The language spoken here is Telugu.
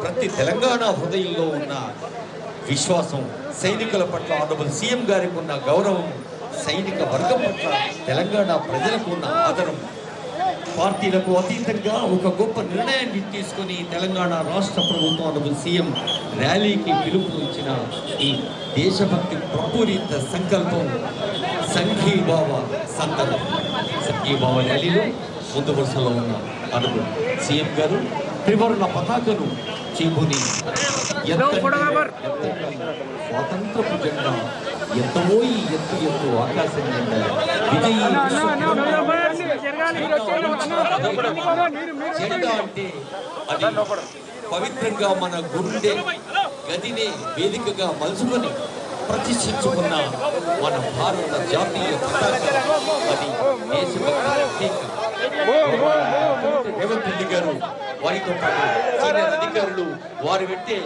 ప్రతి తెలంగాణ హృదయంలో ఉన్న విశ్వాసం, సైనికుల పట్ల ఆనరబుల్ సీఎం గారికి ఉన్న గౌరవం, సైనిక వర్గం పట్ల తెలంగాణ ప్రజలకు ఉన్న ఆదరం, పార్టీలకు అతీతంగా ఒక గొప్ప నిర్ణయాన్ని తీసుకుని తెలంగాణ రాష్ట్ర ప్రభుత్వం ఆనరబుల్ సీఎం ర్యాలీకి పిలుపునిచ్చిన ఈ దేశభక్తి ప్రపూరిత సంకల్పం సంఘీభావ సందర్భం. సంఘీభావ ర్యాలీలో ముందు వరుసలో ఉన్న ఆనరబుల్ సీఎం గారు త్రివర్ణ పతాకను చేబుని స్వాతంత్రపు జెండా ఎంతమోయి ఎత్తు ఎత్తు ఆకాశం జెండా అంటే అది పవిత్రంగా మన గుండె గదిని వేదికగా మలుచుకొని ప్రతిష్ఠించుకున్న మన భారత జాతీయ పతాక, అది దేశభక్తి రేవంత్ రెడ్డి గారు వారితో పాటు సీనియర్ అధికారులు వారు పెట్టే